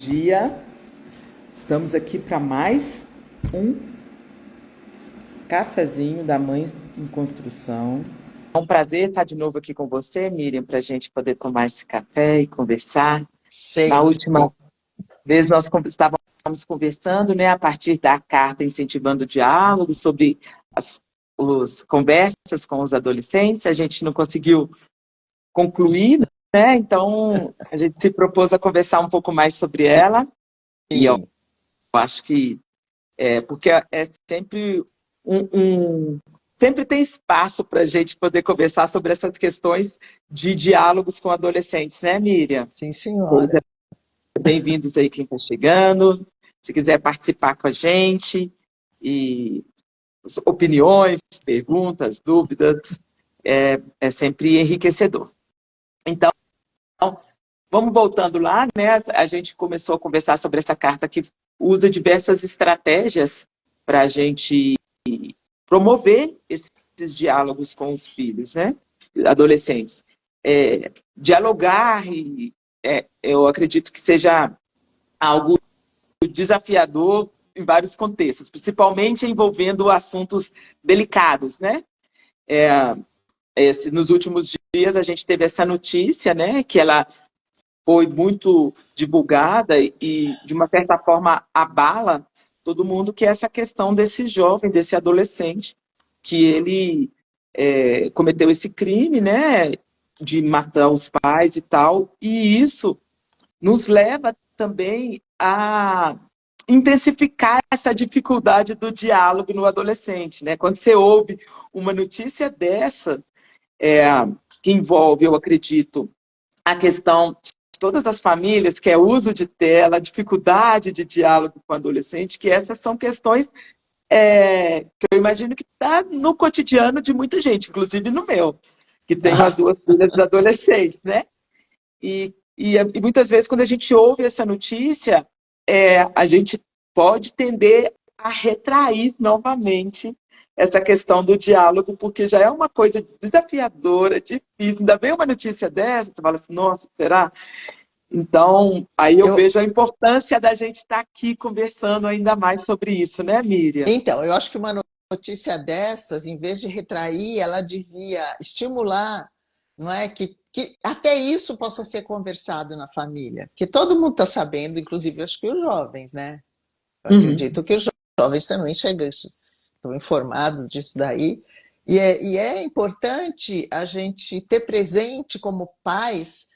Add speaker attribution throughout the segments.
Speaker 1: Dia. Estamos aqui para mais um cafezinho da Mãe em Construção. É um prazer estar de novo aqui com você, Miriam, para a gente poder tomar esse café e conversar. Na
Speaker 2: Sempre.
Speaker 1: última vez nós estávamos conversando, né, a partir da carta incentivando o diálogo sobre as conversas com os adolescentes. A gente não conseguiu concluir, né? Então a gente se propôs a conversar um pouco mais sobre ela. E eu
Speaker 2: Sim,
Speaker 1: acho que porque é sempre sempre tem espaço para a gente poder conversar sobre essas questões de diálogos com adolescentes, né, Miriam?
Speaker 2: sim, senhora.
Speaker 1: Bem-vindos aí quem está chegando. Se quiser participar com a gente, e opiniões, perguntas, dúvidas, é sempre enriquecedor. Então, vamos voltando lá, né? A gente começou a conversar sobre essa carta que usa diversas estratégias para a gente promover esses diálogos com os filhos, né? Adolescentes. Dialogar, eu acredito que seja algo desafiador em vários contextos, principalmente envolvendo assuntos delicados, né? Nos últimos dias a gente teve essa notícia, né? Que ela foi muito divulgada e, de uma certa forma, abala todo mundo, que é essa questão desse jovem, desse adolescente, que ele cometeu esse crime, né, de matar os pais e tal, e isso nos leva também a intensificar essa dificuldade do diálogo no adolescente, né? Quando você ouve uma notícia dessa, que envolve, eu acredito, a questão de todas as famílias, que é o uso de tela, a dificuldade de diálogo com o adolescente, que essas são questões que eu imagino que está no cotidiano de muita gente, inclusive no meu, que tenho as duas filhas adolescentes, né? E muitas vezes, quando a gente ouve essa notícia, a gente pode tender a retrair novamente essa questão do diálogo, porque já é uma coisa desafiadora, difícil. Ainda vem uma notícia dessa, você fala assim, nossa, será? Então, aí eu
Speaker 2: Eu,
Speaker 1: vejo a importância da gente estar aqui conversando ainda mais sobre isso, né, Miriam?
Speaker 2: então, eu acho que uma notícia dessas, em vez de retrair, ela devia estimular, não é? Que até isso possa ser conversado na família. Porque todo mundo está sabendo, inclusive acho que os jovens, né? Eu
Speaker 1: Uhum.
Speaker 2: acredito que os jovens também chegam, estão informados disso daí. E é importante a gente ter presente como pais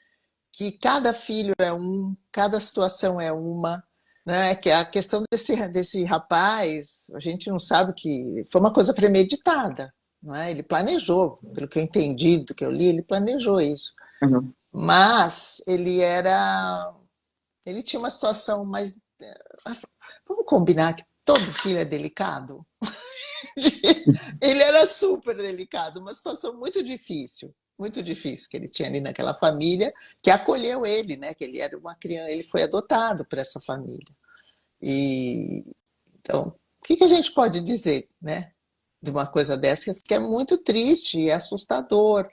Speaker 2: que cada filho é um, cada situação é uma, né? Que a questão desse rapaz, a gente não sabe que foi uma coisa premeditada, não é? Ele planejou, pelo que eu entendi, do que eu li, ele planejou isso.
Speaker 1: Uhum.
Speaker 2: Mas ele tinha uma situação mais, vamos combinar que todo filho é delicado. Ele era super delicado, uma situação muito difícil que ele tinha ali naquela família que acolheu ele, né? Que ele era uma criança, ele foi adotado por essa família. E então, o que a gente pode dizer, né? De uma coisa dessas que é muito triste, é assustador.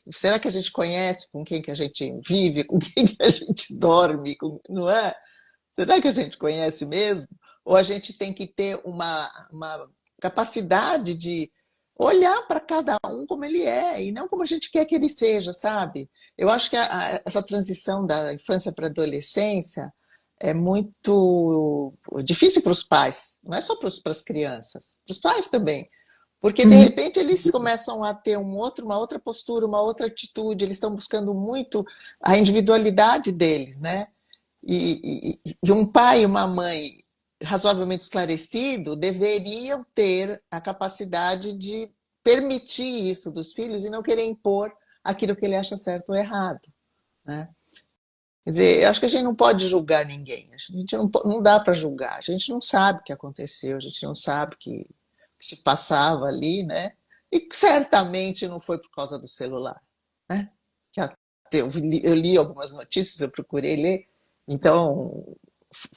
Speaker 2: Será que a gente conhece com quem que a gente vive, com quem que a gente dorme, não é? Será que a gente conhece mesmo? Ou a gente tem que ter uma capacidade de olhar para cada um como ele é e não como a gente quer que ele seja, sabe? Eu acho que essa transição da infância para a adolescência é muito difícil para os pais, não é só para as crianças, para os pais também. Porque de
Speaker 1: Uhum.
Speaker 2: repente eles começam a ter uma outra postura, uma outra atitude, eles estão buscando muito a individualidade deles, né? E um pai e uma mãe razoavelmente esclarecido deveriam ter a capacidade de permitir isso dos filhos e não querer impor aquilo que ele acha certo ou errado, né? Quer dizer, eu acho que a gente não pode julgar ninguém, a gente não dá para julgar, a gente não sabe o que aconteceu, a gente não sabe o que se passava ali, né? E certamente não foi por causa do celular, né? Eu li algumas notícias, eu procurei ler, então,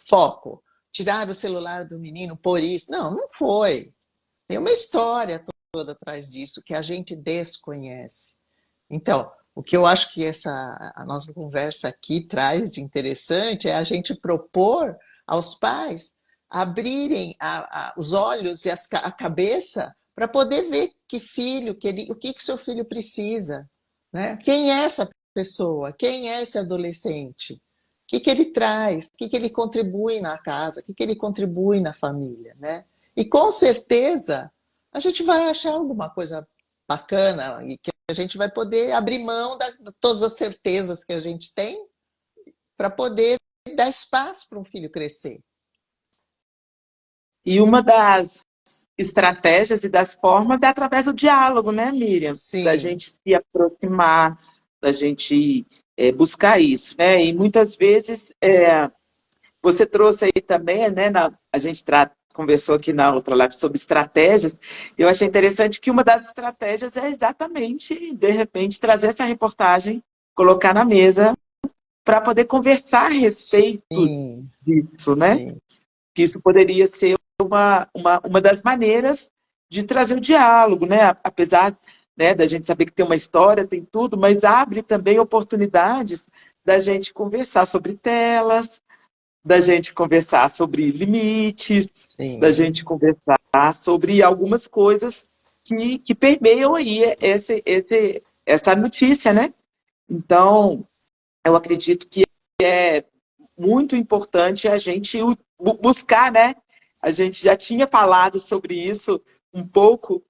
Speaker 2: foco, tirar o celular do menino por isso. Não, não foi. Tem uma história toda atrás disso que a gente desconhece. Então, O que eu acho que a nossa conversa aqui traz de interessante é a gente propor aos pais abrirem os olhos e a cabeça para poder ver que filho, o que seu filho precisa, né? Quem é essa pessoa? Quem é esse adolescente? O que ele traz? O que ele contribui na casa? O que ele contribui na família, né? E com certeza a gente vai achar alguma coisa bacana e que a gente vai poder abrir mão de todas as certezas que a gente tem para poder dar espaço para um filho crescer.
Speaker 1: E uma das estratégias e das formas é através do diálogo, né, Miriam? Da
Speaker 2: Sim,
Speaker 1: gente se aproximar, da gente buscar isso, né? E muitas vezes você trouxe aí também, né? A gente conversou aqui na outra live sobre estratégias. Eu achei interessante que uma das estratégias é exatamente, de repente, trazer essa reportagem, colocar na mesa para poder conversar a respeito
Speaker 2: sim,
Speaker 1: disso, né?
Speaker 2: sim.
Speaker 1: Que isso poderia ser uma das maneiras de trazer o diálogo, né? Apesar, né, da gente saber que tem uma história, tem tudo, mas abre também oportunidades da gente conversar sobre telas, da gente conversar sobre limites, da
Speaker 2: Sim.
Speaker 1: gente conversar sobre algumas coisas que permeiam aí essa notícia, né? Então, eu acredito que é muito importante a gente buscar, né? A gente já tinha falado sobre isso um pouco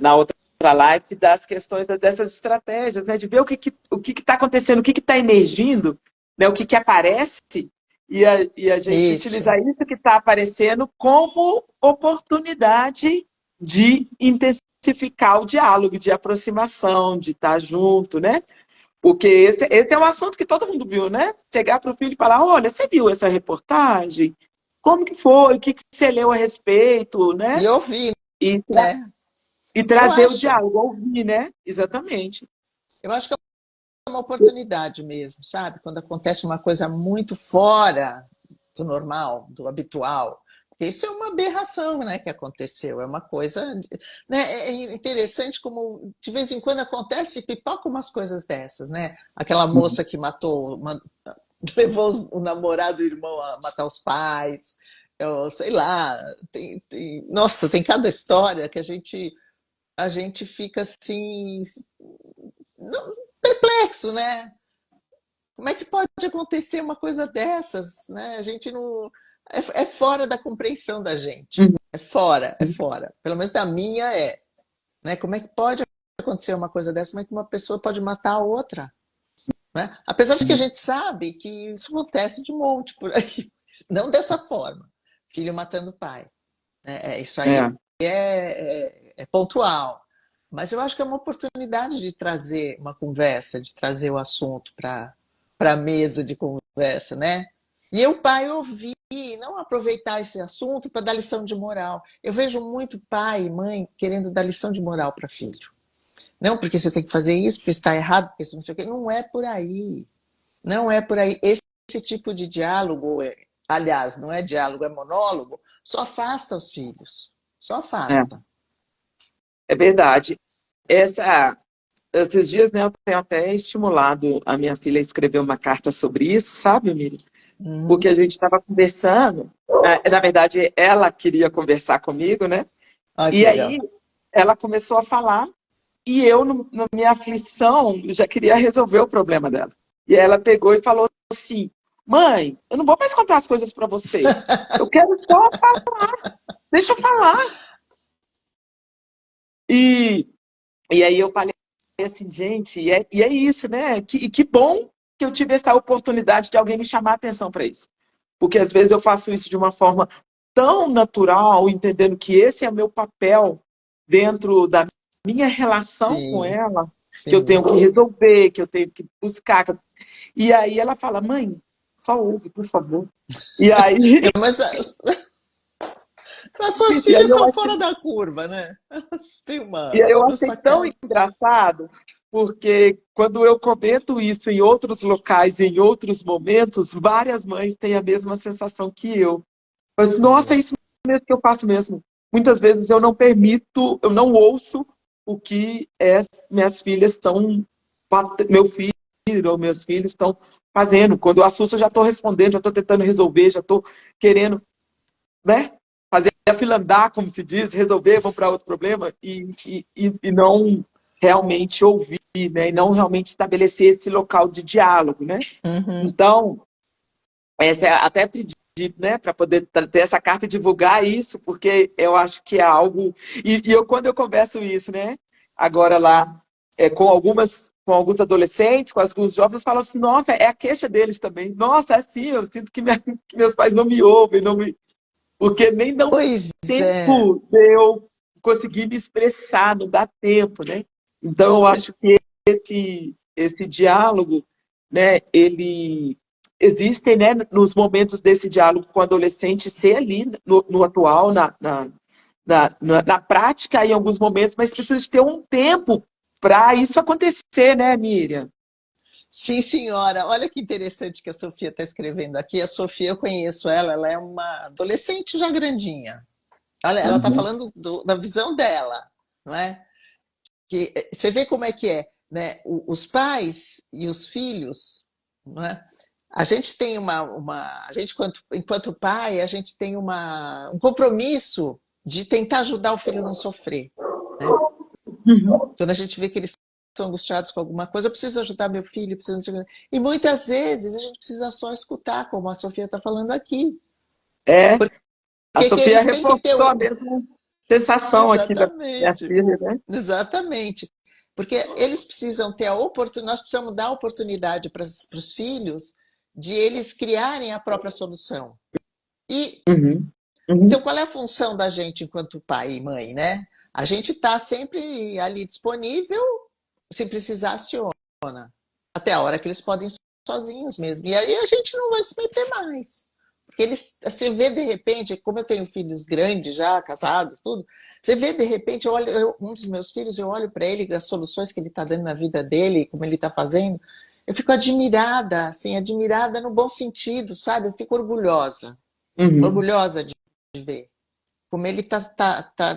Speaker 1: na outra live, das questões dessas estratégias, né? De ver o que está acontecendo, o que está emergindo, né? O que aparece, e a gente
Speaker 2: Isso.
Speaker 1: utilizar isso que está aparecendo como oportunidade de intensificar o diálogo, de aproximação, de estar junto, né? Porque esse é um assunto que todo mundo viu, né? Chegar para o filho e falar, olha, você viu essa reportagem? Como que foi? O que você leu a respeito,
Speaker 2: E
Speaker 1: né?
Speaker 2: ouvir,
Speaker 1: E,
Speaker 2: né?
Speaker 1: e
Speaker 2: Eu
Speaker 1: trazer o
Speaker 2: acho.
Speaker 1: diálogo, ouvir, né? Exatamente.
Speaker 2: Eu acho que é uma oportunidade mesmo, sabe? Quando acontece uma coisa muito fora do normal, do habitual. Isso é uma aberração, né, que aconteceu. É uma coisa, né, é interessante como de vez em quando acontece e pipoca umas coisas dessas, né? Aquela moça que levou o namorado e o irmão a matar os pais. Eu sei lá, nossa, tem cada história que a gente fica assim, perplexo, né? Como é que pode acontecer uma coisa dessas, né? A gente não é fora da compreensão da gente.
Speaker 1: Uhum.
Speaker 2: É fora, é fora. Pelo menos da minha né? Como é que pode acontecer uma coisa dessa? Como é que uma pessoa pode matar a outra? Né? Apesar de que a gente sabe que isso acontece de monte por aí, não dessa forma. Filho matando pai. Isso aí
Speaker 1: É.
Speaker 2: é pontual. Mas eu acho que é uma oportunidade de trazer uma conversa, de trazer o assunto para a mesa de conversa, né? E o pai ouvir, não aproveitar esse assunto para dar lição de moral. Eu vejo muito pai e mãe querendo dar lição de moral para filho. Não, porque você tem que fazer isso, porque está errado, porque isso não sei o quê. Não é por aí. Não é por aí. Esse tipo de diálogo, aliás, não é diálogo, é monólogo, só afasta os filhos. Só
Speaker 1: É,
Speaker 2: afasta.
Speaker 1: é verdade. Esses dias, né, eu tenho até estimulado a minha filha a escrever uma carta sobre isso, sabe, Miriam? Porque
Speaker 2: Uhum.
Speaker 1: a gente estava conversando, na verdade, ela queria conversar comigo, né?
Speaker 2: Olha que
Speaker 1: E aí
Speaker 2: legal.
Speaker 1: ela começou a falar e eu, na minha aflição, já queria resolver o problema dela. E aí ela pegou e falou assim: mãe, eu não vou mais contar as coisas para você. Eu quero só falar, deixa eu falar. E, e aí eu falei assim, gente, e é isso, né? Que bom que eu tive essa oportunidade de alguém me chamar a atenção para isso. Porque às vezes eu faço isso de uma forma tão natural, entendendo que esse é o meu papel dentro da minha relação com
Speaker 2: Sim,
Speaker 1: ela, que eu
Speaker 2: sim.
Speaker 1: tenho que resolver, que eu tenho que buscar. E aí ela fala, mãe, só ouve, por favor. E aí,
Speaker 2: Mas as suas
Speaker 1: e aí
Speaker 2: filhas
Speaker 1: eu
Speaker 2: são
Speaker 1: achei,
Speaker 2: fora da curva, né? Elas têm
Speaker 1: e aí eu
Speaker 2: uma
Speaker 1: achei tão
Speaker 2: sacada.
Speaker 1: engraçado, porque quando eu comento isso em outros locais, em outros momentos, várias mães têm a mesma sensação que eu. Mas, nossa, é
Speaker 2: Sim.
Speaker 1: isso mesmo que eu faço mesmo. Muitas vezes eu não permito, eu não ouço o que minhas filhas estão meu filho ou meus filhos estão fazendo. Quando eu assusto, eu já estou respondendo, já estou tentando resolver, já estou querendo, né, fazer a fila andar, como se diz, resolver, vou para outro problema, e não realmente ouvir, né, e não realmente estabelecer esse local de diálogo, né?
Speaker 2: Uhum.
Speaker 1: Então, até pedi, né, para poder ter essa carta e divulgar isso, porque eu acho que é algo. E eu, quando eu converso isso, né, agora lá, com alguns adolescentes, com alguns jovens, eu falo assim: nossa, é a queixa deles também. Nossa, é assim, eu sinto que, que meus pais não me ouvem, não me, porque nem dão
Speaker 2: Pois é.
Speaker 1: tempo de eu conseguir me expressar, não dá tempo, né? Então, eu acho que esse diálogo, né, ele existem, né, nos momentos desse diálogo com o adolescente, ser ali no atual, na prática, em alguns momentos, mas precisa de ter um tempo para isso acontecer, né, Miriam?
Speaker 2: Sim, senhora. Olha que interessante que a Sofia está escrevendo aqui. A Sofia, eu conheço ela, ela é uma adolescente já grandinha. Olha, ela está
Speaker 1: Uhum.
Speaker 2: falando da visão dela, não é? Que você vê como é que é, né? Os pais e os filhos, não é? A gente tem a gente enquanto pai, a gente tem um compromisso de tentar ajudar o filho a não sofrer, né?
Speaker 1: Uhum.
Speaker 2: Quando a gente vê que eles estão angustiados com alguma coisa, eu preciso ajudar meu filho, preciso. E muitas vezes a gente precisa só escutar, como a Sofia está falando aqui.
Speaker 1: É, a
Speaker 2: Porque que
Speaker 1: Sofia
Speaker 2: eles têm que ter
Speaker 1: reforçou a mesma sensação aqui da minha
Speaker 2: Exatamente,
Speaker 1: filha, né?
Speaker 2: exatamente. Porque eles precisam ter a oportunidade, nós precisamos dar a oportunidade para os filhos de eles criarem a própria solução. E
Speaker 1: Uhum.
Speaker 2: então,
Speaker 1: Uhum.
Speaker 2: qual é a função da gente enquanto pai e mãe, né? A gente está sempre ali disponível, se precisar, aciona. Até a hora que eles podem sozinhos mesmo. E aí a gente não vai se meter mais. Porque eles, você vê de repente, como eu tenho filhos grandes já, casados, tudo, você vê de repente, um dos meus filhos, eu olho para ele, as soluções que ele está dando na vida dele, como ele está fazendo, eu fico admirada, assim, admirada no bom sentido, sabe? Eu fico
Speaker 1: Uhum.
Speaker 2: orgulhosa de ver como ele tá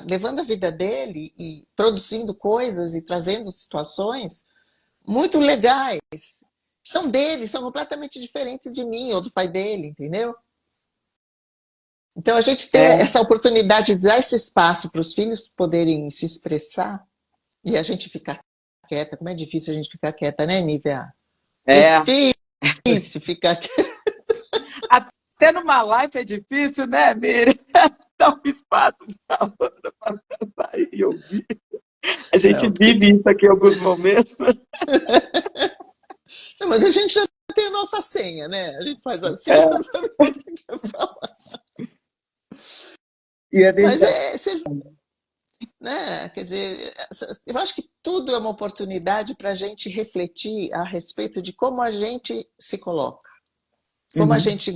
Speaker 2: levando a vida dele e produzindo coisas e trazendo situações muito legais. São dele, são completamente diferentes de mim ou do pai dele, entendeu? Então, a gente ter
Speaker 1: É,
Speaker 2: essa oportunidade de dar esse espaço para os filhos poderem se expressar e a gente ficar quieta. Como é difícil a gente ficar quieta, né, Nívia?
Speaker 1: é.
Speaker 2: Difícil ficar quieta.
Speaker 1: Até numa live é difícil, né, Miriam? Dar um espaço para outra para sair e ouvir. A gente
Speaker 2: Não,
Speaker 1: vive isso aqui em alguns momentos.
Speaker 2: não, mas a gente já tem a nossa senha, né? A gente faz assim, já
Speaker 1: É,
Speaker 2: sabe o que quer falar.
Speaker 1: e é
Speaker 2: Mas
Speaker 1: verdade.
Speaker 2: né? Quer dizer, eu acho que tudo é uma oportunidade para a gente refletir a respeito de como a gente se coloca, como a
Speaker 1: Uhum.
Speaker 2: gente,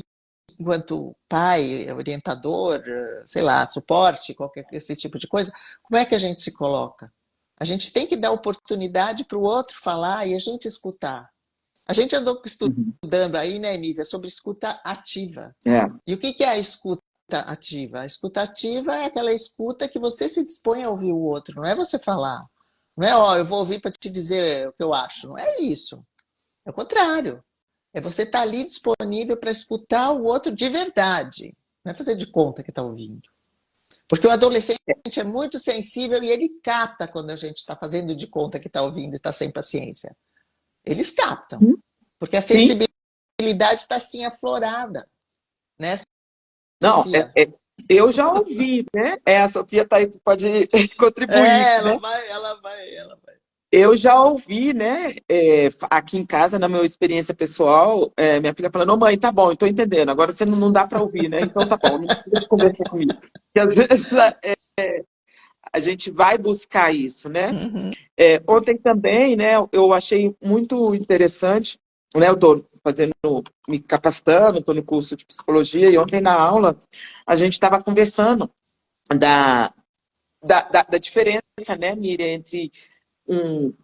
Speaker 2: enquanto pai, orientador, sei lá, suporte, qualquer esse tipo de coisa, como é que a gente se coloca? A gente tem que dar oportunidade para o outro falar e a gente escutar. A gente andou
Speaker 1: Uhum.
Speaker 2: estudando aí, né, Nívia, sobre escuta ativa.
Speaker 1: É.
Speaker 2: E o que é a escuta ativa? A escuta ativa é aquela escuta que você se dispõe a ouvir o outro, não é você falar. Não é, ó, eu vou ouvir para te dizer o que eu acho. Não é isso. É o contrário. É você estar ali disponível para escutar o outro de verdade. Não é fazer de conta que está ouvindo. Porque o adolescente é muito sensível e ele capta quando a gente está fazendo de conta que está ouvindo e está sem paciência. Eles captam. Porque a
Speaker 1: Sim.
Speaker 2: sensibilidade está assim aflorada, né,
Speaker 1: Não,
Speaker 2: Sofia?
Speaker 1: eu já ouvi, né? A Sofia tá aí, pode contribuir,
Speaker 2: É,
Speaker 1: né?
Speaker 2: ela vai.
Speaker 1: Eu já ouvi, né, aqui em casa, na minha experiência pessoal, minha filha falando: ô mãe, tá bom, eu tô entendendo, agora você não dá para ouvir, né? Então tá bom, não precisa conversar comigo. Porque às vezes a gente vai buscar isso, né?
Speaker 2: Uhum,
Speaker 1: Ontem também, né, eu achei muito interessante, né? Eu estou fazendo, me capacitando, estou no curso de psicologia, e ontem na aula a gente estava conversando da, da diferença, né, Miriam, entre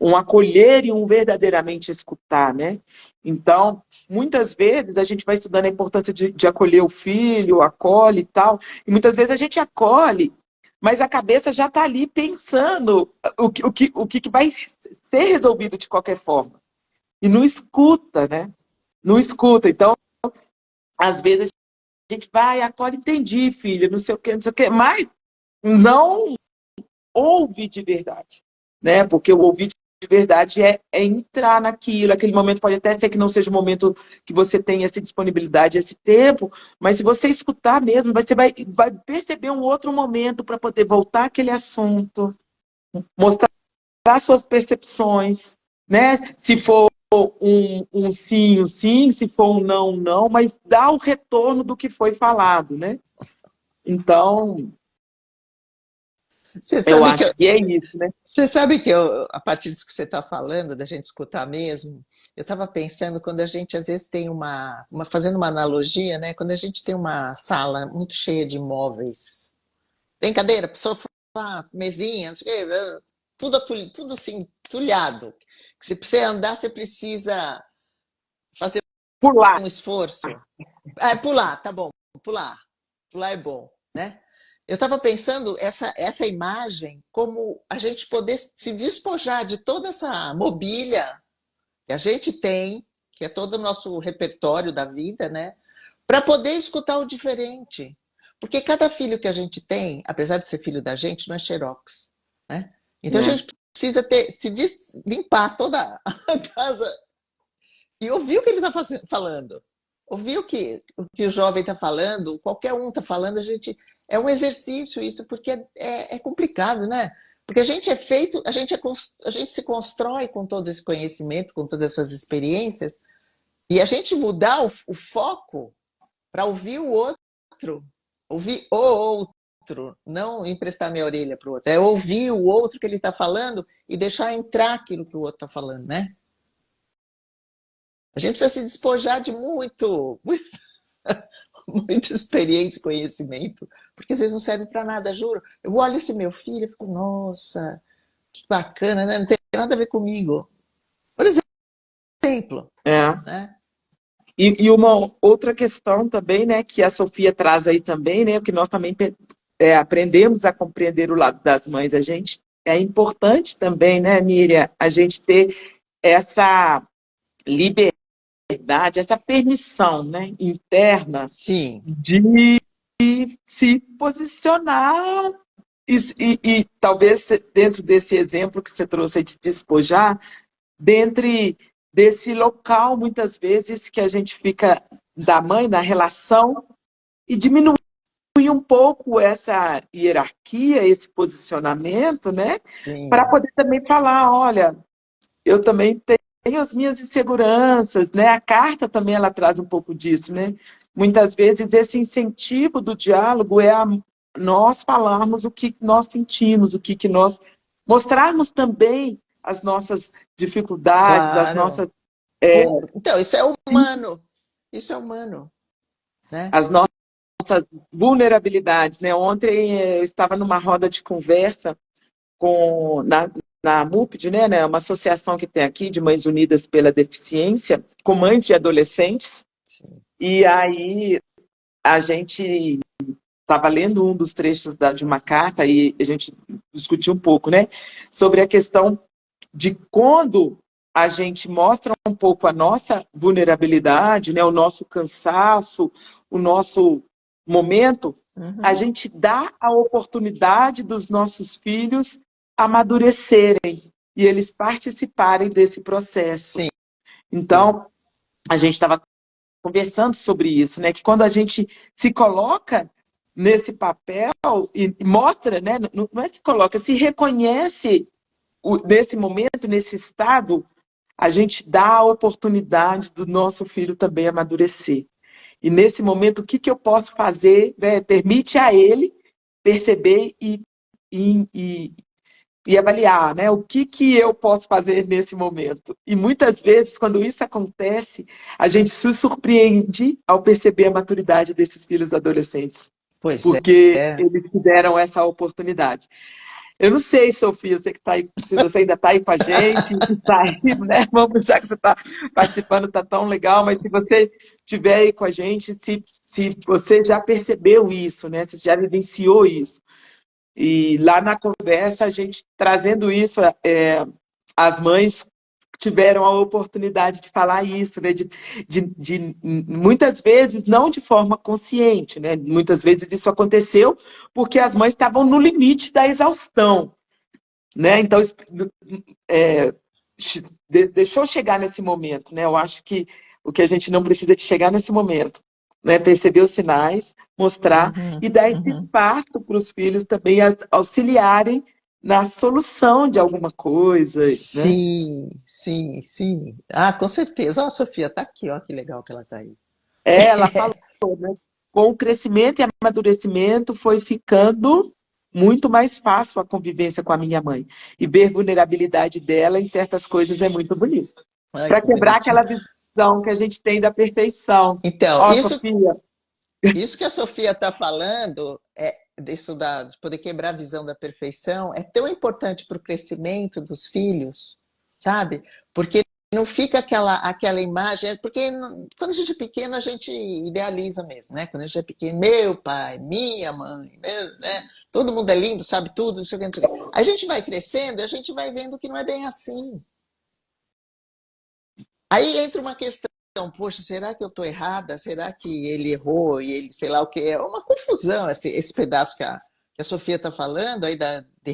Speaker 1: um acolher e um verdadeiramente escutar, né? Então, muitas vezes a gente vai estudando a importância de acolher o filho, acolhe e tal, e muitas vezes a gente acolhe, mas a cabeça já está ali pensando o que vai ser resolvido de qualquer forma. e não escuta, né? Não escuta. Então, às vezes a gente vai, agora entendi, filha, não sei o quê, não sei o quê, mas não ouve de verdade, né? Porque o ouvir de verdade é entrar naquilo. Aquele momento pode até ser que não seja o momento que você tem essa disponibilidade, esse tempo, mas se você escutar mesmo, você vai perceber um outro momento para poder voltar àquele assunto, mostrar suas percepções, né? Se for um sim, se for um não, não, mas dá o retorno do que foi falado, né? Então,
Speaker 2: Você
Speaker 1: eu
Speaker 2: sabe que
Speaker 1: acho que é isso, né?
Speaker 2: Você sabe que eu, a partir disso que você está falando, da gente escutar mesmo, eu estava pensando quando a gente às vezes tem fazendo uma analogia, né? Quando a gente tem uma sala muito cheia de móveis, tem cadeira, sofá, mesinha, não sei o quê, tudo assim, tulhado. Que se você andar, você precisa fazer
Speaker 1: Pular.
Speaker 2: um esforço. É, pular, tá bom, pular. Pular é bom, né? Eu estava pensando essa imagem, como a gente poder se despojar de toda essa mobília que a gente tem, que é todo o nosso repertório da vida, né? Para poder escutar o diferente. Porque cada filho que a gente tem, apesar de ser filho da gente, não é xerox, né? Então a
Speaker 1: É.
Speaker 2: gente precisa limpar toda a casa e ouvir o que ele está falando. Ouvir o que o jovem está falando, qualquer um está falando, é um exercício isso, porque é complicado, né? Porque a gente é feito, a gente se constrói com todo esse conhecimento, com todas essas experiências, e a gente mudar o foco para ouvir o outro, ouvir o outro, não emprestar minha orelha para o outro, é ouvir o outro que ele está falando e deixar entrar aquilo que o outro está falando, né? A gente precisa se despojar de muita experiência e conhecimento, porque às vezes não serve para nada, juro. Eu olho esse meu filho e fico, nossa, que bacana, né? Não tem nada a ver comigo. Por exemplo,
Speaker 1: É.
Speaker 2: né?
Speaker 1: E uma outra questão também, né, que a Sofia traz aí também, né, que nós também aprendemos a compreender o lado das mães. A gente é importante também, né, Miriam, a gente ter essa liberdade, essa permissão, né, interna
Speaker 2: Sim,
Speaker 1: de se posicionar e talvez dentro desse exemplo que você trouxe de despojar, dentro desse local, muitas vezes, que a gente fica da mãe, na relação, e diminuir um pouco essa hierarquia, esse posicionamento, né? Para
Speaker 2: sim,
Speaker 1: poder também falar, olha, eu também tenho as minhas inseguranças, né? A carta também ela traz um pouco disso, né? Muitas vezes esse incentivo do diálogo é nós falarmos o que nós sentimos, que nós mostrarmos também as nossas dificuldades, as
Speaker 2: claro.
Speaker 1: nossas é,
Speaker 2: Então, isso é humano. Isso é humano, né?
Speaker 1: as nossas vulnerabilidades, né? Ontem eu estava numa roda de conversa na MUPD, né, uma associação que tem aqui de Mães Unidas pela Deficiência, com mães de adolescentes,
Speaker 2: Sim.
Speaker 1: e aí a gente estava lendo um dos trechos de uma carta e a gente discutiu um pouco, né, sobre a questão de quando a gente mostra um pouco a nossa vulnerabilidade, né, o nosso cansaço, o nosso momento, a
Speaker 2: Uhum.
Speaker 1: gente dá a oportunidade dos nossos filhos amadurecerem e eles participarem desse processo.
Speaker 2: Sim.
Speaker 1: Então, a gente estava conversando sobre isso, né? Que quando a gente se coloca nesse papel e mostra, né? Não é se coloca, se reconhece nesse momento, nesse estado, a gente dá a oportunidade do nosso filho também amadurecer. E nesse momento, o que eu posso fazer, né? Permite a ele perceber e, e avaliar, né? O que eu posso fazer nesse momento. E muitas vezes, quando isso acontece, a gente se surpreende ao perceber a maturidade desses filhos adolescentes,
Speaker 2: Pois
Speaker 1: porque
Speaker 2: é.
Speaker 1: eles tiveram essa oportunidade. Eu não sei, Sofia, você que tá aí, se você ainda está aí com a gente, está aí, né? Vamos, já que você está participando, está tão legal, mas se você estiver aí com a gente, se você já percebeu isso, né? Se já vivenciou isso. E lá na conversa, a gente trazendo isso, as mães tiveram a oportunidade de falar isso, né? Muitas vezes não de forma consciente, né? Muitas vezes isso aconteceu porque as mães estavam no limite da exaustão, né? Então, é, deixou chegar nesse momento, né? Eu acho que o que a gente não precisa de chegar nesse momento, né? Perceber os sinais, mostrar e dar esse espaço para os filhos também auxiliarem na solução de alguma coisa, né?
Speaker 2: Sim, sim, sim. Ah, com certeza. Ó, a Sofia tá aqui, ó, que legal que ela tá aí.
Speaker 1: Ela falou, né? Com o crescimento e amadurecimento foi ficando muito mais fácil a convivência com a minha mãe. E ver vulnerabilidade dela em certas coisas é muito bonito.
Speaker 2: Ai,
Speaker 1: Para
Speaker 2: que
Speaker 1: quebrar
Speaker 2: bonitinho.
Speaker 1: aquela visão que a gente tem da perfeição.
Speaker 2: Então,
Speaker 1: Ó, Sofia.
Speaker 2: isso que a Sofia está falando, disso de poder quebrar a visão da perfeição, é tão importante para o crescimento dos filhos, sabe? Porque não fica aquela imagem, porque quando a gente é pequeno, a gente idealiza mesmo, né? Quando a gente é pequeno, meu pai, minha mãe, né? Todo mundo é lindo, sabe tudo, não sei o que, não sei o que. A gente vai crescendo e a gente vai vendo que não é bem assim. Aí entra uma questão, poxa, será que eu estou errada? Será que ele errou e ele, sei lá o que? É uma confusão esse pedaço que a Sofia está falando aí de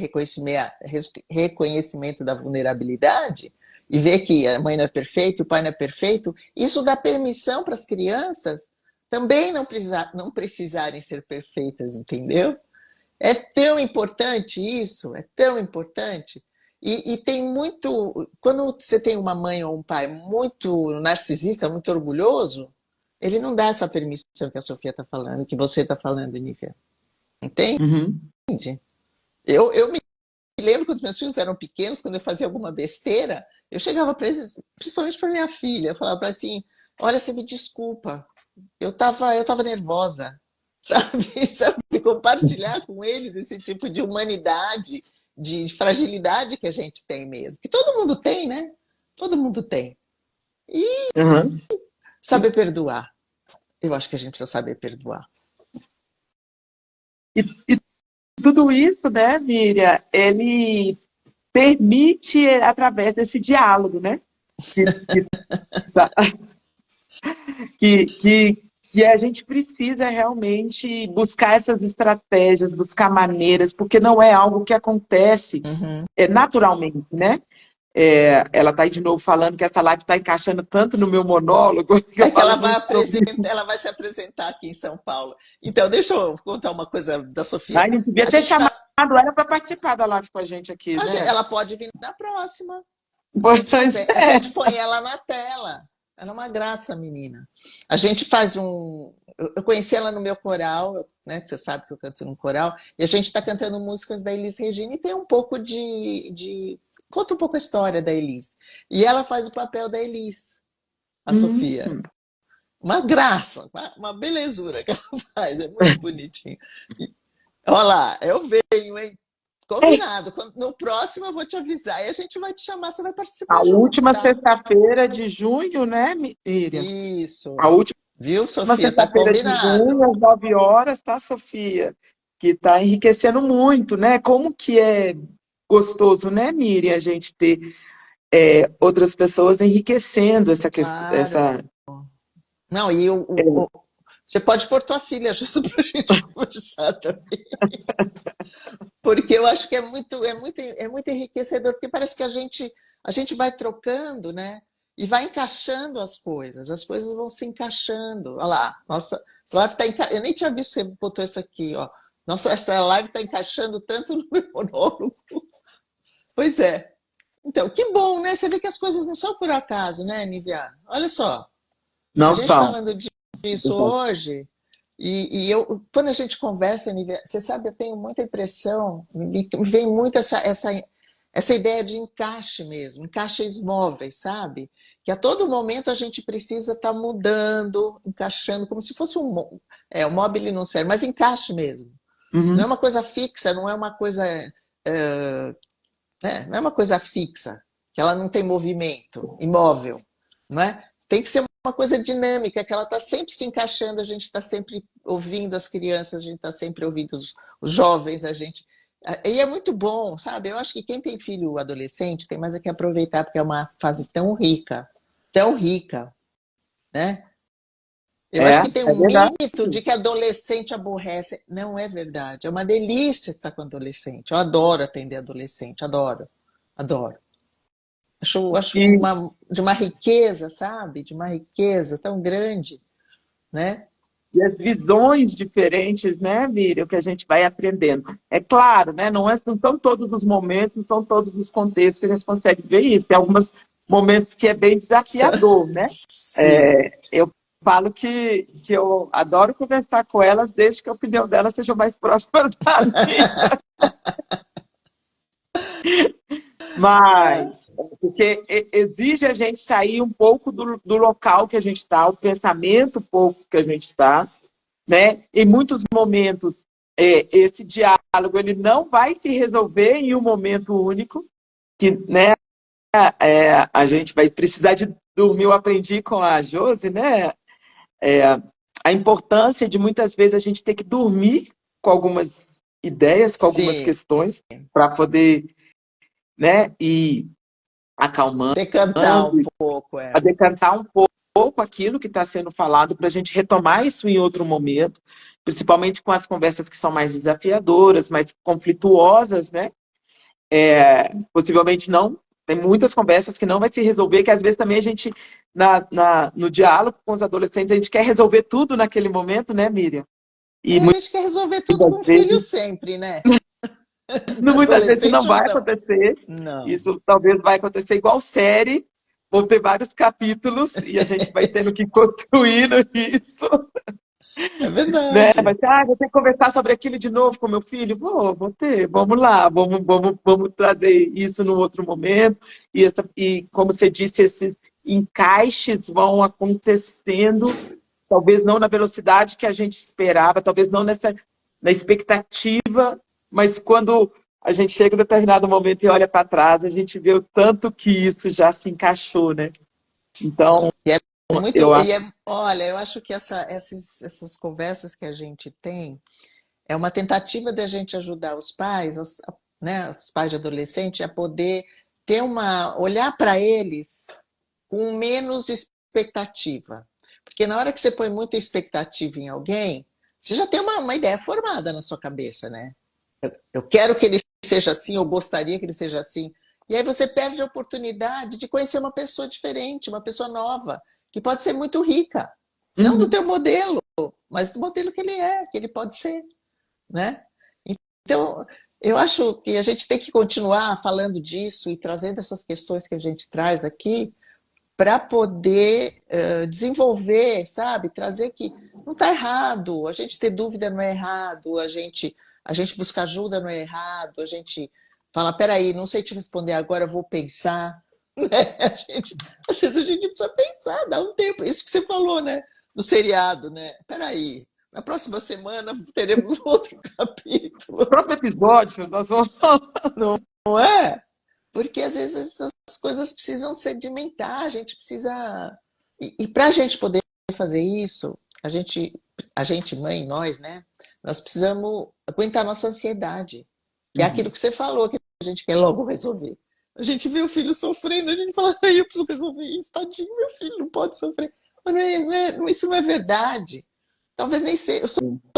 Speaker 2: reconhecimento da vulnerabilidade e ver que a mãe não é perfeita, o pai não é perfeito. Isso dá permissão para as crianças também não precisarem ser perfeitas, entendeu? É tão importante isso, é tão importante. E tem muito. Quando você tem uma mãe ou um pai muito narcisista, muito orgulhoso, ele não dá essa permissão que a Sofia está falando, que você está falando, Nívia. Entende?
Speaker 1: Uhum.
Speaker 2: Eu me lembro quando os meus filhos eram pequenos, quando eu fazia alguma besteira, eu chegava para eles, principalmente para minha filha, eu falava para assim: olha, você me desculpa, eu tava nervosa, sabe? Sabe? Compartilhar com eles esse tipo de humanidade, de fragilidade que a gente tem mesmo. Que todo mundo tem, né? Todo mundo tem. E
Speaker 1: Uhum.
Speaker 2: saber perdoar. Eu acho que a gente precisa saber perdoar.
Speaker 1: E tudo isso, né, Miriam, ele permite através desse diálogo, né? Que, que, que a gente precisa realmente buscar essas estratégias, buscar maneiras, porque não é algo que acontece naturalmente, né? Ela está aí de novo falando que essa live está encaixando tanto no meu monólogo, que eu
Speaker 2: É que
Speaker 1: falo muito sobre isso.
Speaker 2: ela vai se apresentar aqui em São Paulo. Então, deixa eu contar uma coisa da Sofia.
Speaker 1: Ai, não devia
Speaker 2: A
Speaker 1: ter
Speaker 2: gente
Speaker 1: chamado
Speaker 2: está.
Speaker 1: ela para participar da live com a gente aqui, né?
Speaker 2: Ela pode vir na próxima.
Speaker 1: Pois
Speaker 2: A
Speaker 1: é.
Speaker 2: gente põe ela na tela. Ela é uma graça, menina. A gente faz um. Eu conheci ela no meu coral, né? Você sabe que eu canto no coral, e a gente está cantando músicas da Elis Regina e tem um pouco conta um pouco a história da Elis. E ela faz o papel da Elis, a Sofia. Uma graça, uma belezura que ela faz, é muito bonitinho. Olha lá, eu venho, hein? Combinado. No próximo eu vou te avisar e a gente vai te chamar, você vai
Speaker 1: A
Speaker 2: participar junto,
Speaker 1: última
Speaker 2: tá?
Speaker 1: sexta-feira de junho, né, Miriam? A
Speaker 2: Isso.
Speaker 1: última
Speaker 2: Viu, Sofia? Tá
Speaker 1: sexta-feira de
Speaker 2: combinado.
Speaker 1: junho, às 9 horas, tá, Sofia? Que está enriquecendo muito, né? Como que é gostoso, né, Miriam, a gente ter outras pessoas enriquecendo essa questão,
Speaker 2: Claro. Não, e você pode pôr tua filha junto pra gente conversar também. Porque eu acho que é muito enriquecedor, porque parece que a gente vai trocando, né? E vai encaixando as coisas vão se encaixando. Olha lá, nossa, essa live tá eu nem tinha visto que você botou isso aqui, ó. Nossa, essa live está encaixando tanto no meu monólogo. Pois é. Então, que bom, né? Você vê que as coisas não são por acaso, né, Nívia? Olha só, a
Speaker 1: não
Speaker 2: gente
Speaker 1: são.
Speaker 2: falando disso hoje, quando a gente conversa, Nívia, você sabe, eu tenho muita impressão, me vem muito essa ideia de encaixe mesmo, encaixes móveis, sabe? Que a todo momento a gente precisa estar mudando, encaixando, como se fosse o móvel não serve, mas encaixe mesmo. Não é
Speaker 1: Uhum.
Speaker 2: uma coisa fixa, não é uma coisa, não é uma coisa fixa, que ela não tem movimento, imóvel, não é? Tem que ser uma coisa dinâmica, que ela está sempre se encaixando, a gente está sempre ouvindo as crianças, a gente está sempre ouvindo os jovens, a gente. E é muito bom, sabe? Eu acho que quem tem filho adolescente tem mais é que aproveitar, porque é uma fase tão rica, né? Eu acho que tem
Speaker 1: É
Speaker 2: um
Speaker 1: verdade.
Speaker 2: mito de que adolescente aborrece. Não é verdade. É uma delícia estar com adolescente. Eu adoro atender adolescente, adoro, adoro. Acho
Speaker 1: E,
Speaker 2: de uma riqueza, sabe? De uma riqueza tão grande, né?
Speaker 1: e as visões diferentes, né, Miriam, que a gente vai aprendendo. É claro, né, não são todos os momentos, não são todos os contextos que a gente consegue ver isso. Tem alguns momentos que é bem desafiador, né?
Speaker 2: Sim.
Speaker 1: Eu falo que eu adoro conversar com elas, desde que a opinião delas seja mais próxima da minha. Mas, porque exige a gente sair um pouco do local que a gente está, o pensamento um pouco que a gente está, né? Em muitos momentos, esse diálogo ele não vai se resolver em um momento único, que, né, a gente vai precisar de dormir. Eu aprendi com a Josi, né? A importância de muitas vezes a gente ter que dormir com algumas ideias, com algumas
Speaker 2: Sim.
Speaker 1: questões, para poder, né, ir acalmando,
Speaker 2: Decantar um pouco,
Speaker 1: a decantar um pouco aquilo que está sendo falado, para a gente retomar isso em outro momento, principalmente com as conversas que são mais desafiadoras, mais conflituosas, né? Possivelmente não. Tem muitas conversas que não vai se resolver, que às vezes também a gente, no diálogo com os adolescentes, a gente quer resolver tudo naquele momento, né, Miriam? E
Speaker 2: A gente quer resolver tudo
Speaker 1: muitas
Speaker 2: com o filho
Speaker 1: vezes,
Speaker 2: sempre, né?
Speaker 1: muitas vezes não
Speaker 2: Adolescente ou
Speaker 1: vai
Speaker 2: não.
Speaker 1: acontecer.
Speaker 2: Não.
Speaker 1: Isso talvez vai acontecer igual série, vão ter vários capítulos e a gente vai tendo que ir construindo isso,
Speaker 2: É
Speaker 1: né?
Speaker 2: verdade.
Speaker 1: Vai ter, vou ter que conversar sobre aquilo de novo com meu filho. Vou ter, vamos lá, vamos trazer isso no outro momento. E como você disse, esses encaixes vão acontecendo, talvez não na velocidade que a gente esperava, talvez não na expectativa, mas quando a gente chega em determinado momento e olha para trás, a gente vê o tanto que isso já se encaixou, né? Então,
Speaker 2: E é
Speaker 1: eu
Speaker 2: muito.
Speaker 1: acho.
Speaker 2: Olha, eu acho que essas conversas que a gente tem é uma tentativa da gente ajudar os pais, né, os pais de adolescente, a poder olhar para eles com menos expectativa. Porque na hora que você põe muita expectativa em alguém, você já tem uma ideia formada na sua cabeça, né? Eu quero que ele seja assim, eu gostaria que ele seja assim. E aí você perde a oportunidade de conhecer uma pessoa diferente, uma pessoa nova, que pode ser muito rica. Não do
Speaker 1: Uhum.
Speaker 2: teu modelo, mas do modelo que ele é, que ele pode ser, né? Então, eu acho que a gente tem que continuar falando disso e trazendo essas questões que a gente traz aqui para poder desenvolver, sabe? Trazer que não está errado, a gente ter dúvida não é errado, a gente buscar ajuda não é errado, a gente fala, peraí, não sei te responder agora, vou pensar. Né? Às vezes a gente precisa pensar, dá um tempo. Isso que você falou, né? Do seriado, né? Peraí, na próxima semana teremos outro capítulo.
Speaker 1: Próximo episódio, nós vamos.
Speaker 2: Não é? Porque às vezes essas coisas precisam sedimentar, a gente precisa. E para a gente poder fazer isso, a gente, mãe, nós, né? Nós precisamos aguentar a nossa ansiedade, que é aquilo
Speaker 1: Uhum.
Speaker 2: que você falou, que a gente quer logo resolver. A gente vê o filho sofrendo, a gente fala, ai, eu preciso resolver isso, tadinho, meu filho não pode sofrer. Mas isso não é verdade. Talvez nem seja. O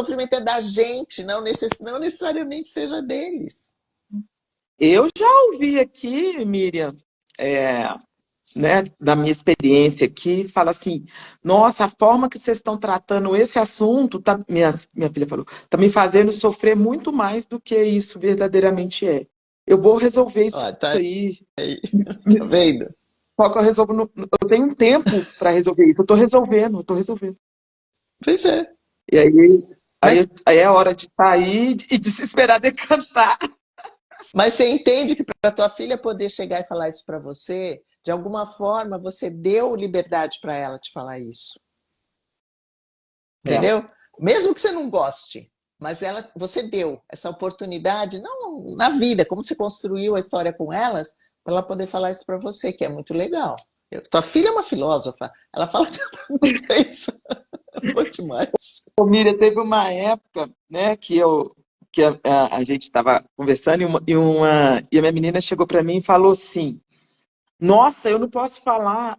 Speaker 2: sofrimento é da gente, não necessariamente seja deles.
Speaker 1: Eu já ouvi aqui, Miriam, é, né, da minha experiência aqui, fala assim: nossa, a forma que vocês estão tratando esse assunto, tá, minha filha falou, está me fazendo sofrer muito mais do que isso verdadeiramente é. Eu vou resolver isso
Speaker 2: Ó, tá
Speaker 1: aí.
Speaker 2: aí, tá vendo?
Speaker 1: Só que eu resolvo, eu tenho um tempo para resolver isso. Eu estou resolvendo.
Speaker 2: Pois é.
Speaker 1: E
Speaker 2: Mas,
Speaker 1: aí é hora de sair e de se esperar decantar.
Speaker 2: mas você entende que para tua filha poder chegar e falar isso para você, de alguma forma você deu liberdade para ela te falar isso.
Speaker 1: É.
Speaker 2: Entendeu? Mesmo que você não goste, mas você deu essa oportunidade, não na vida, como você construiu a história com elas, para ela poder falar isso para você, que é muito legal. Tua filha é uma filósofa, ela fala isso. Bom demais.
Speaker 1: Ô, Miriam, teve uma época, né, que que a gente estava conversando e a minha menina chegou para mim e falou assim: Nossa, eu não posso falar.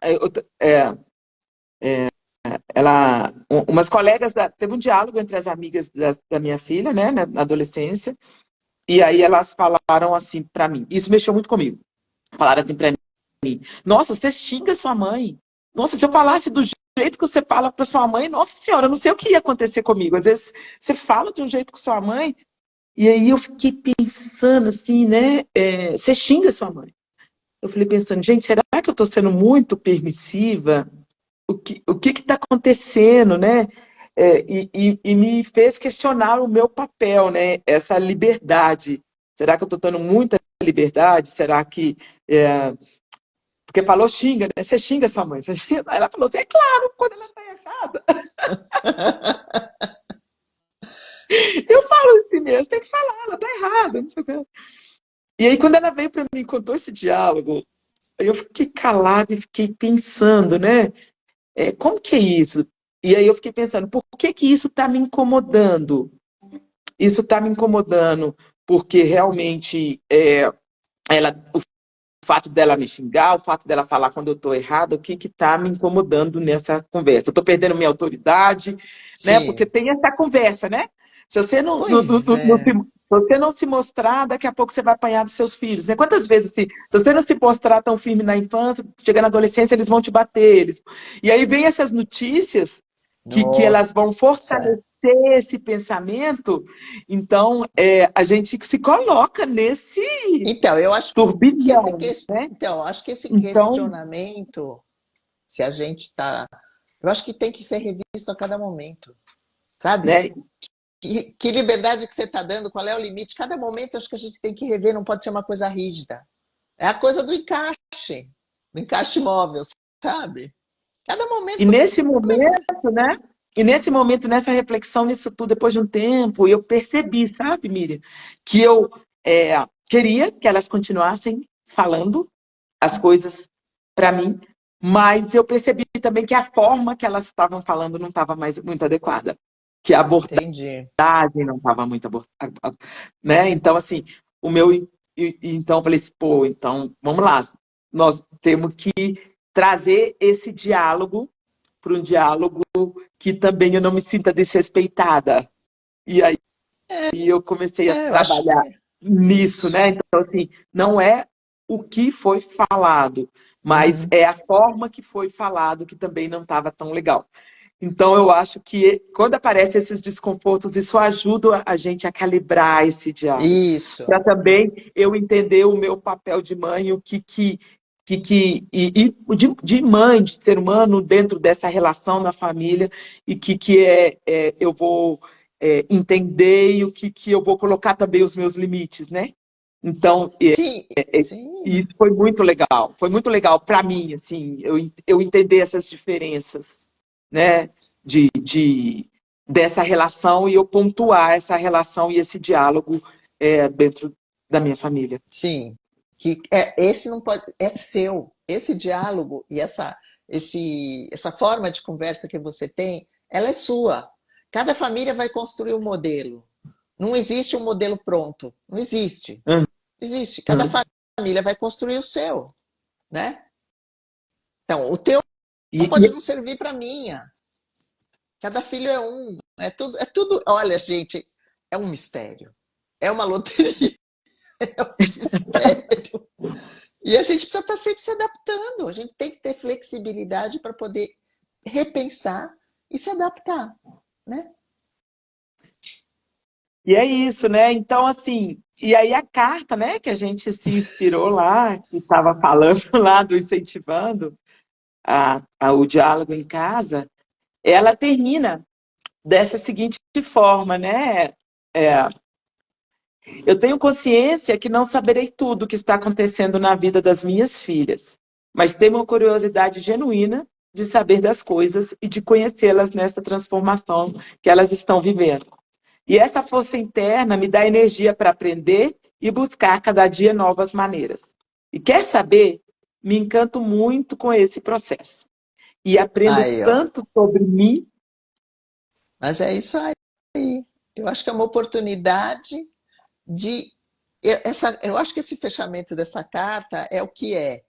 Speaker 1: Umas colegas, teve um diálogo entre as amigas da minha filha, né, na adolescência, e aí elas falaram assim para mim. Isso mexeu muito comigo. Falaram assim para mim: Nossa, você xinga sua mãe. Nossa, se eu falasse do jeito que você fala para sua mãe, nossa senhora, eu não sei o que ia acontecer comigo. Às vezes você fala de um jeito com sua mãe, e aí eu fiquei pensando assim, né? Você xinga sua mãe. Eu falei pensando, gente, será que eu estou sendo muito permissiva? O que está acontecendo, né? E me fez questionar o meu papel, né? Essa liberdade. Será que eu estou dando muita liberdade? Será que porque falou xinga, né? Você xinga sua mãe. Você xinga... Ela falou assim, é claro, quando ela está errada. Eu falo assim mesmo, tem que falar, ela está errada, não sei o que. E aí, quando ela veio para mim e contou esse diálogo, eu fiquei calada e fiquei pensando, né? Como que é isso? E aí eu fiquei pensando, por que que isso está me incomodando? Isso está me incomodando porque realmente o fato dela me xingar, o fato dela falar quando eu estou errado, o que está me incomodando nessa conversa? Eu estou perdendo minha autoridade, né? Porque
Speaker 2: Sim.
Speaker 1: tem essa conversa, né? Se você
Speaker 2: Pois é.
Speaker 1: se você não se mostrar, daqui a pouco você vai apanhar dos seus filhos, né? Quantas vezes, se você não se mostrar tão firme na infância, chega na adolescência, eles vão te bater. E aí vem essas notícias que elas vão
Speaker 2: Nossa.
Speaker 1: fortalecer esse pensamento, então a gente se coloca nesse
Speaker 2: Então, eu acho que
Speaker 1: turbilhão, né?
Speaker 2: acho que esse
Speaker 1: Então,
Speaker 2: questionamento, se a gente está, eu acho que tem que ser revisto a cada momento, sabe?
Speaker 1: né?
Speaker 2: Que liberdade que você está dando, qual é o limite? Cada momento acho que a gente tem que rever, não pode ser uma coisa rígida. É a coisa do encaixe móvel, sabe? Cada
Speaker 1: E
Speaker 2: momento,
Speaker 1: nesse
Speaker 2: como é que você...
Speaker 1: momento, né? E nesse momento, nessa reflexão, nisso tudo, depois de um tempo, eu percebi, sabe, Miriam, que eu queria que elas continuassem falando as coisas para mim, mas eu percebi também que a forma que elas estavam falando não estava mais muito adequada, que a abordagem
Speaker 2: Entendi.
Speaker 1: não estava muito adequada, né? Então, assim, então eu falei assim, pô, então vamos lá, nós temos que trazer esse diálogo para um diálogo que também eu não me sinta desrespeitada. E aí eu comecei a
Speaker 2: Eu acho
Speaker 1: trabalhar nisso,
Speaker 2: isso.
Speaker 1: né? Então, assim, não é o que foi falado, mas
Speaker 2: Uhum.
Speaker 1: é a forma que foi falado que também não estava tão legal. Então, eu acho que quando aparecem esses desconfortos, isso ajuda a gente a calibrar esse diálogo.
Speaker 2: Isso.
Speaker 1: Para também eu entender o meu papel de mãe, o e de mãe, de ser humano dentro dessa relação na família, e eu vou entender e o que eu vou colocar também os meus limites, né? Então,
Speaker 2: Sim, sim.
Speaker 1: isso foi muito legal para mim, assim, eu entender essas diferenças, né, dessa relação e eu pontuar essa relação e esse diálogo dentro da minha família.
Speaker 2: Sim, que esse não pode, é seu. Esse diálogo e essa forma de conversa que você tem, ela é sua. Cada família vai construir um modelo. Não existe um modelo pronto. Não existe.
Speaker 1: Uhum.
Speaker 2: Não existe. Cada família vai construir o seu, né? Então, o teu
Speaker 1: E,
Speaker 2: pode não servir para a minha. Cada filho é um. É tudo. Olha, gente, é um mistério. É uma loteria. É um mistério. E a gente precisa estar sempre se adaptando. A gente tem que ter flexibilidade para poder repensar e se adaptar, né?
Speaker 1: e é isso, né? Então, assim, e aí a carta, né, que a gente se inspirou lá, que estava falando lá do incentivando o diálogo em casa, ela termina dessa seguinte forma, né? É, eu tenho consciência que não saberei tudo o que está acontecendo na vida das minhas filhas, mas tenho uma curiosidade genuína de saber das coisas e de conhecê-las nessa transformação que elas estão vivendo. E essa força interna me dá energia para aprender e buscar cada dia novas maneiras. E quer saber? Me encanto muito com esse processo. E aprendo
Speaker 2: Aí, ó.
Speaker 1: tanto sobre mim.
Speaker 2: Mas é isso aí. Eu acho que é uma oportunidade de... eu acho que esse fechamento dessa carta é o que é,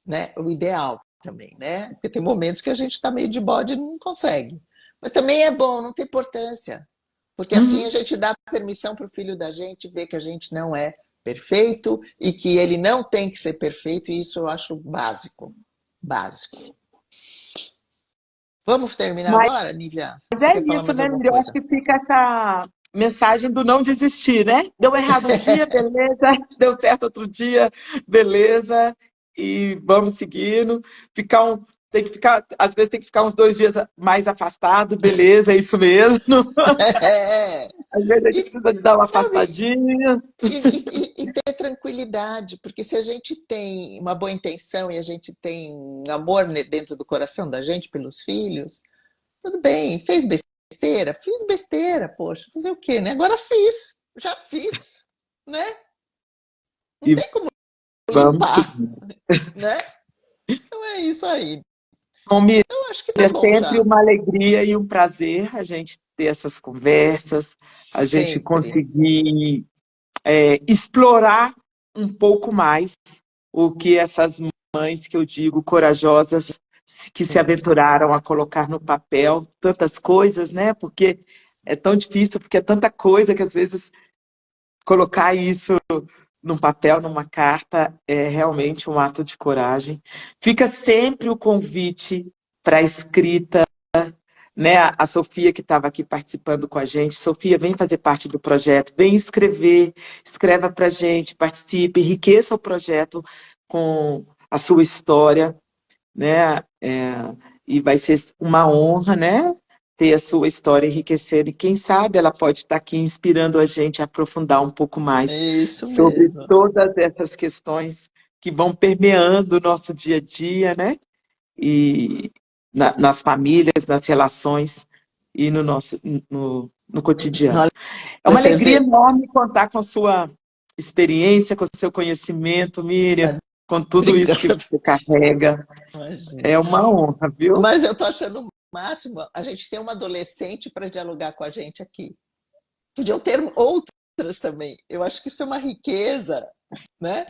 Speaker 2: né? O ideal também, né? Porque tem momentos que a gente está meio de bode e não consegue. Mas também é bom, não tem importância. Porque assim a
Speaker 1: Uhum.
Speaker 2: gente dá permissão para o filho da gente ver que a gente não é perfeito e que ele não tem que ser perfeito, e isso eu acho básico. Básico. Vamos terminar
Speaker 1: Mas
Speaker 2: agora, Nívia? Você
Speaker 1: é
Speaker 2: quer falar
Speaker 1: isso,
Speaker 2: mais
Speaker 1: né,
Speaker 2: alguma
Speaker 1: Miriam? Eu acho
Speaker 2: coisa?
Speaker 1: que fica essa mensagem do não desistir, né? Deu errado um dia, beleza. Deu certo outro dia, beleza. E vamos seguindo. Tem que ficar, às vezes tem que ficar uns 2 dias mais afastado, beleza, é isso mesmo.
Speaker 2: É.
Speaker 1: Às vezes a gente
Speaker 2: E,
Speaker 1: precisa de dar uma
Speaker 2: sabe,
Speaker 1: afastadinha.
Speaker 2: e ter tranquilidade, porque se a gente tem uma boa intenção e a gente tem amor dentro do coração da gente pelos filhos, tudo bem, fez besteira? Fiz besteira, poxa, fazer o quê, né? Agora fiz, já fiz, né? Não
Speaker 1: E
Speaker 2: tem como
Speaker 1: vamos
Speaker 2: limpar,
Speaker 1: seguir.
Speaker 2: né? Então é isso aí.
Speaker 1: Bom, Miriam,
Speaker 2: Eu acho que tá
Speaker 1: é
Speaker 2: bom
Speaker 1: sempre
Speaker 2: já.
Speaker 1: uma alegria e um prazer a gente ter essas conversas, a gente
Speaker 2: Sempre.
Speaker 1: conseguir explorar um pouco mais o que essas mães que eu digo corajosas que se
Speaker 2: Sim.
Speaker 1: aventuraram a colocar no papel tantas coisas, né? Porque é tão difícil, porque é tanta coisa que às vezes colocar isso num papel, numa carta, é realmente um ato de coragem. Fica sempre o convite para a escrita, né? A Sofia, que estava aqui participando com a gente. Sofia, vem fazer parte do projeto, vem escrever, escreva para a gente, participe, enriqueça o projeto com a sua história, né? E vai ser uma honra, né? Ter a sua história enriquecida, e quem sabe ela pode estar aqui inspirando a gente a aprofundar um pouco mais
Speaker 2: Isso
Speaker 1: sobre
Speaker 2: mesmo.
Speaker 1: todas essas questões que vão permeando o nosso dia a dia, né? E nas famílias, nas relações e no nosso no cotidiano.
Speaker 2: Olha,
Speaker 1: É uma
Speaker 2: você
Speaker 1: alegria
Speaker 2: vê.
Speaker 1: enorme contar com a sua experiência, com o seu conhecimento, Miriam, com tudo isso que
Speaker 2: Obrigada.
Speaker 1: você carrega.
Speaker 2: Imagina.
Speaker 1: É uma honra, viu?
Speaker 2: Mas eu tô achando o máximo a gente ter uma adolescente para dialogar com a gente aqui. Podiam ter outras também. Eu acho que isso é uma riqueza, né?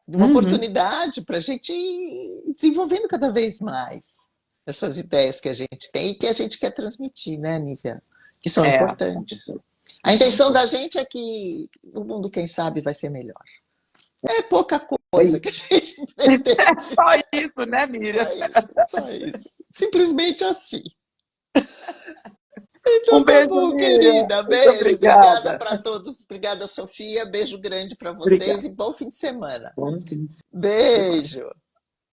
Speaker 2: Uma
Speaker 1: Uhum.
Speaker 2: oportunidade para a gente ir desenvolvendo cada vez mais essas ideias que a gente tem e que a gente quer transmitir, né, Nívia? Que são
Speaker 1: É,
Speaker 2: importantes. A intenção da gente é que o mundo, quem sabe, vai ser melhor. É pouca
Speaker 1: é
Speaker 2: coisa que a
Speaker 1: isso.
Speaker 2: gente
Speaker 1: É
Speaker 2: pretende.
Speaker 1: só isso, né, Miriam?
Speaker 2: Só isso, só isso. Simplesmente assim.
Speaker 1: Um
Speaker 2: Então tá
Speaker 1: beijo,
Speaker 2: bom,
Speaker 1: Miriam.
Speaker 2: querida.
Speaker 1: Muito
Speaker 2: Beijo. Obrigada
Speaker 1: obrigada.
Speaker 2: para todos. Obrigada, Sofia. Beijo grande para vocês
Speaker 1: Obrigada.
Speaker 2: e bom fim de semana.
Speaker 1: Bom fim de
Speaker 2: Beijo.